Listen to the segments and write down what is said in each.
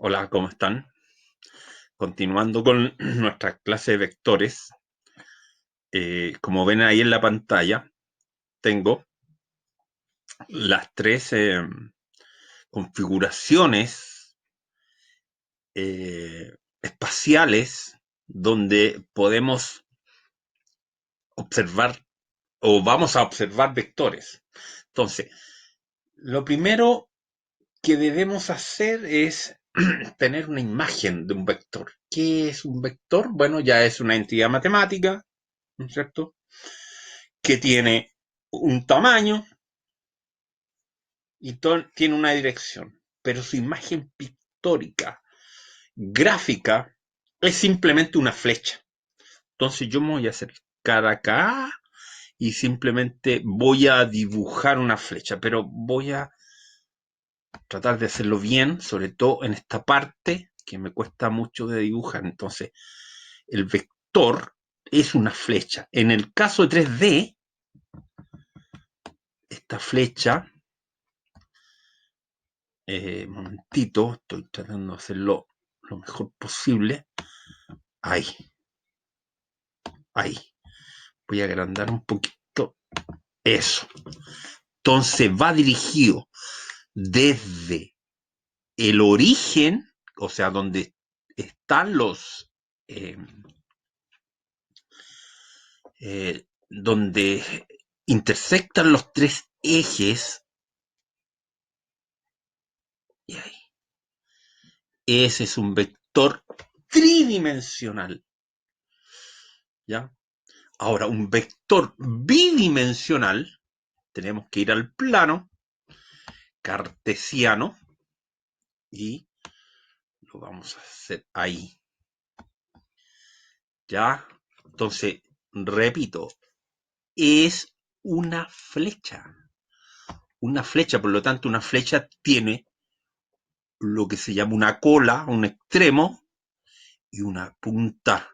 Hola, ¿cómo están? Continuando con nuestra clase de vectores, como ven ahí en la pantalla, tengo las tres configuraciones espaciales donde podemos observar o vamos a observar vectores. Entonces, lo primero que debemos hacer es tener una imagen de un vector. ¿Qué es un vector? Bueno, ya es una entidad matemática, ¿no es cierto? Que tiene un tamaño y tiene una dirección, pero su imagen pictórica, gráfica, es simplemente una flecha. Entonces yo me voy a acercar acá y simplemente voy a dibujar una flecha, pero voy a tratar de hacerlo bien, sobre todo en esta parte que me cuesta mucho de dibujar. Entonces, el vector es una flecha. En el caso de 3D, esta flecha, momentito, estoy tratando de hacerlo lo mejor posible. Ahí, ahí. Voy a agrandar un poquito. Eso. Entonces va dirigido desde el origen, o sea, donde están eh, donde intersectan los tres ejes. Y ahí. Ese es un vector tridimensional. ¿Ya? Ahora, un vector bidimensional, tenemos que ir al plano cartesiano y lo vamos a hacer ahí. ¿Ya? Entonces, repito, es una flecha. Una flecha, por lo tanto, una flecha tiene lo que se llama una cola, un extremo y una punta.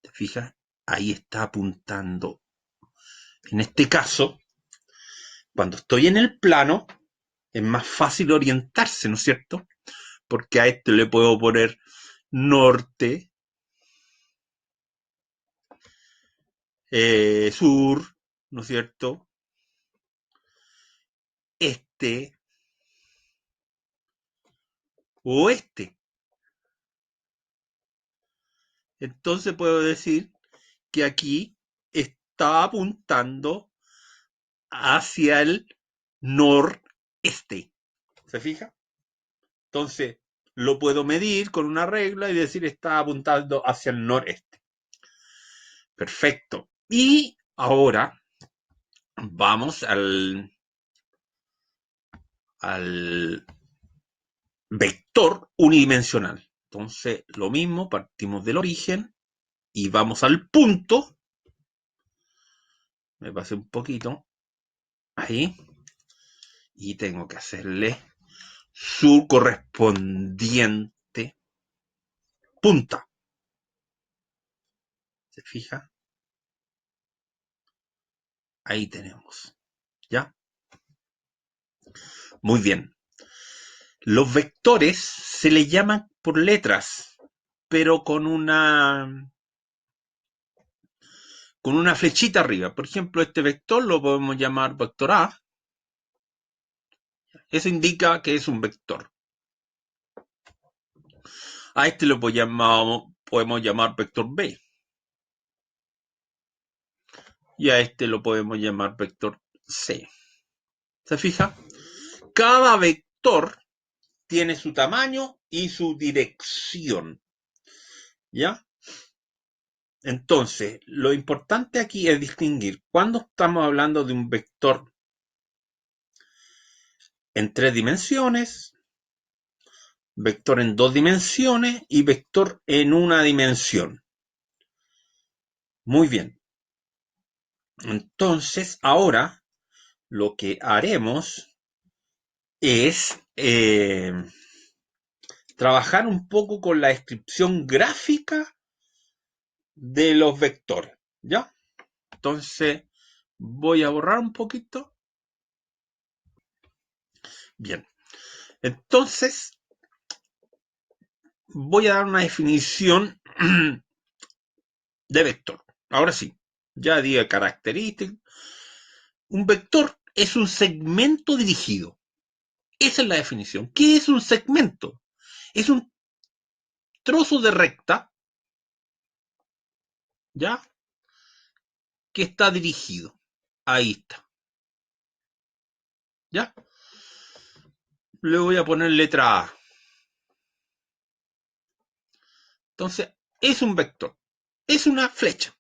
¿Te fijas? Ahí está apuntando. En este caso, cuando estoy en el plano, es más fácil orientarse, ¿no es cierto? Porque a este le puedo poner norte, sur, ¿no es cierto? Este, oeste. Entonces puedo decir que aquí está apuntando hacia el noreste. ¿Se fija? Entonces lo puedo medir con una regla y decir está apuntando hacia el noreste. Perfecto. Y ahora vamos al vector unidimensional. Entonces, lo mismo, partimos del origen y vamos al punto. Me pasé un poquito. Ahí. Y tengo que hacerle su correspondiente punta. ¿Se fija? Ahí tenemos. ¿Ya? Muy bien. Los vectores se le llaman por letras, pero con una flechita arriba. Por ejemplo, este vector lo podemos llamar vector A. Eso indica que es un vector. A este lo podemos llamar vector B. Y a este lo podemos llamar vector C. ¿Se fija? Cada vector tiene su tamaño y su dirección. ¿Ya? Entonces, lo importante aquí es distinguir cuando estamos hablando de un vector en 3 dimensiones, vector en 2 dimensiones y vector en una dimensión. Muy bien. Entonces, ahora lo que haremos es trabajar un poco con la descripción gráfica de los vectores. ¿Ya? Entonces, voy a borrar un poquito. Bien. Entonces, voy a dar una definición de vector. Ahora sí, ya dije características. Un vector es un segmento dirigido. Esa es la definición. ¿Qué es un segmento? Es un trozo de recta, ¿ya? Que está dirigido. Ahí está, ¿ya? Le voy a poner letra A. Entonces, es un vector. Es una flecha.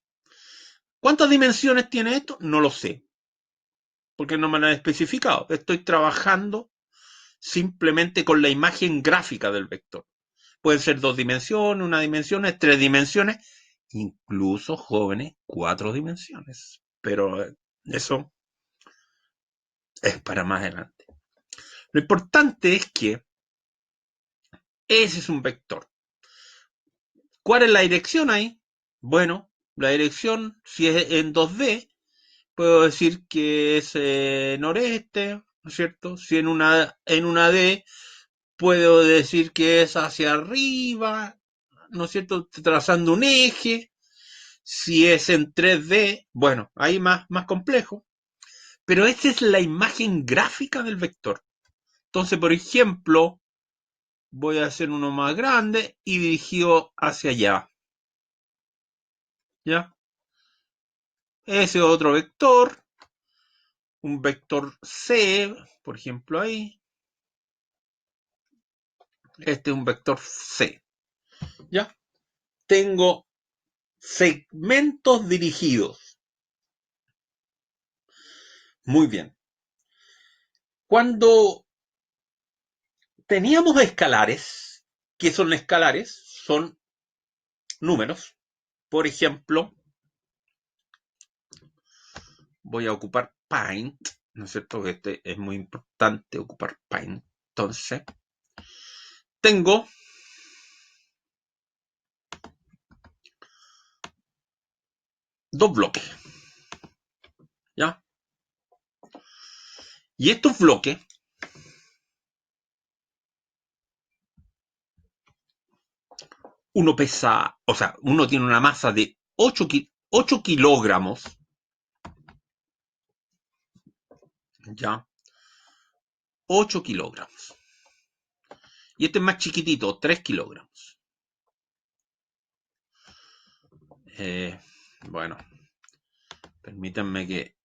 ¿Cuántas dimensiones tiene esto? No lo sé, porque no me lo han especificado. Estoy trabajando simplemente con la imagen gráfica del vector. Pueden ser 2 dimensiones, 1 dimensión, 3 dimensiones, incluso jóvenes, 4 dimensiones. Pero eso es para más adelante. Lo importante es que ese es un vector. ¿Cuál es la dirección ahí? Bueno, la dirección, si es en 2D, puedo decir que es noreste, ¿no es cierto? Si en una D, puedo decir que es hacia arriba, ¿no es cierto? Trazando un eje. Si es en 3D, bueno, ahí más complejo. Pero esa es la imagen gráfica del vector. Entonces, por ejemplo, voy a hacer uno más grande y dirigido hacia allá. ¿Ya? Ese otro vector, un vector C, por ejemplo ahí. Este es un vector C. ¿Ya? Tengo segmentos dirigidos. Muy bien. Cuando teníamos escalares, ¿qué son escalares? Son números. Por ejemplo, voy a ocupar Paint, ¿no es cierto? Este es muy importante ocupar Paint. Entonces, tengo dos bloques, ¿ya? Y estos bloques, uno pesa, o sea, uno tiene una masa de 8 kilogramos, ¿ya? 8 kilogramos. Y este es más chiquitito, 3 kilogramos. Eh, bueno, permítanme que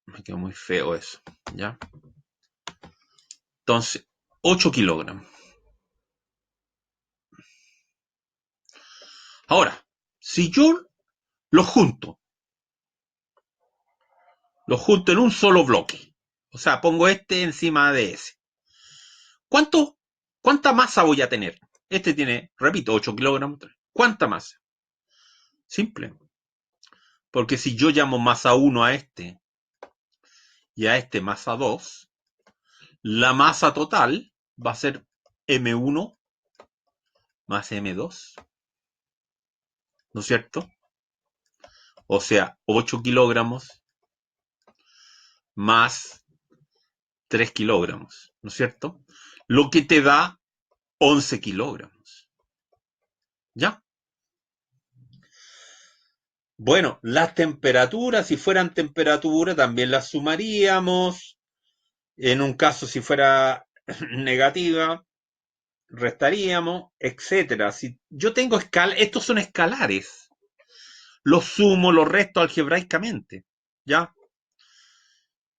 me quedó muy feo eso, ¿ya? Entonces, 8 kilogramos. Ahora, si yo los junto en un solo bloque, o sea, pongo este encima de ese, ¿cuánto, ¿cuánta masa voy a tener? Este tiene, repito, 8 kilogramos. ¿Cuánta masa? Simple. Porque si yo llamo masa 1 a este y a este masa 2, la masa total va a ser M1 más M2, ¿no es cierto? O sea, 8 kilogramos más 3 kilogramos, ¿no es cierto? Lo que te da 11 kilogramos. ¿Ya? Bueno, las temperaturas, si fueran temperaturas, también las sumaríamos. En un caso, si fuera negativa, restaríamos, etcétera. Si yo tengo estos son escalares. Los sumo, los resto algebraicamente. ¿Ya?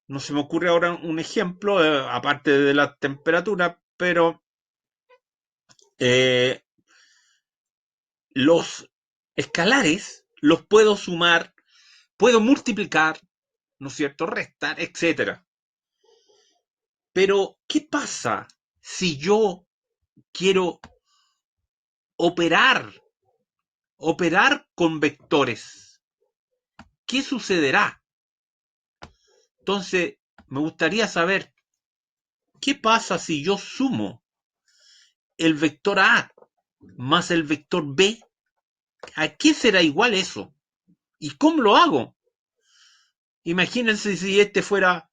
No se me ocurre ahora un ejemplo, aparte de la temperatura, pero eh, los escalares los puedo sumar, puedo multiplicar, ¿no es cierto? Restar, etcétera. Pero, ¿qué pasa si yo quiero operar, operar con vectores? ¿Qué sucederá? Entonces, me gustaría saber, ¿qué pasa si yo sumo el vector A más el vector B? ¿A qué será igual eso? ¿Y cómo lo hago? Imagínense si este fuera,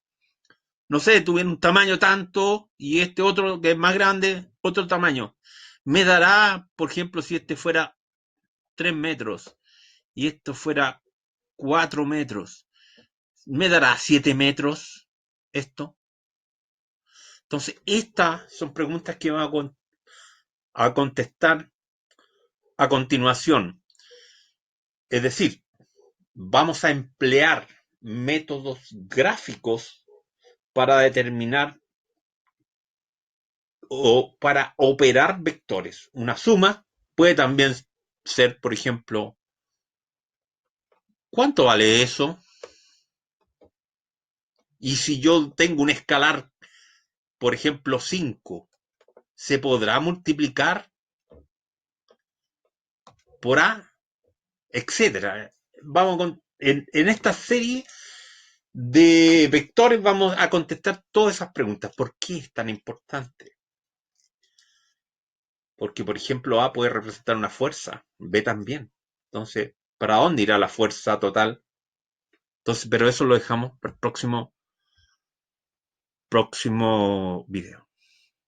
no sé, tuviera un tamaño tanto y este otro que es más grande, otro tamaño. Me dará, por ejemplo, si este fuera 3 metros y esto fuera 4 metros, ¿me dará 7 metros esto? Entonces, estas son preguntas que van a contestar a continuación. Es decir, vamos a emplear métodos gráficos para determinar o para operar vectores. Una suma puede también ser, por ejemplo, ¿cuánto vale eso? Y si yo tengo un escalar, por ejemplo, 5, ¿se podrá multiplicar por A? Etcétera. Vamos en esta serie de vectores vamos a contestar todas esas preguntas. ¿Por qué es tan importante? Porque, por ejemplo, A puede representar una fuerza, B también. Entonces, ¿para dónde irá la fuerza total? Entonces, pero eso lo dejamos para el próximo video.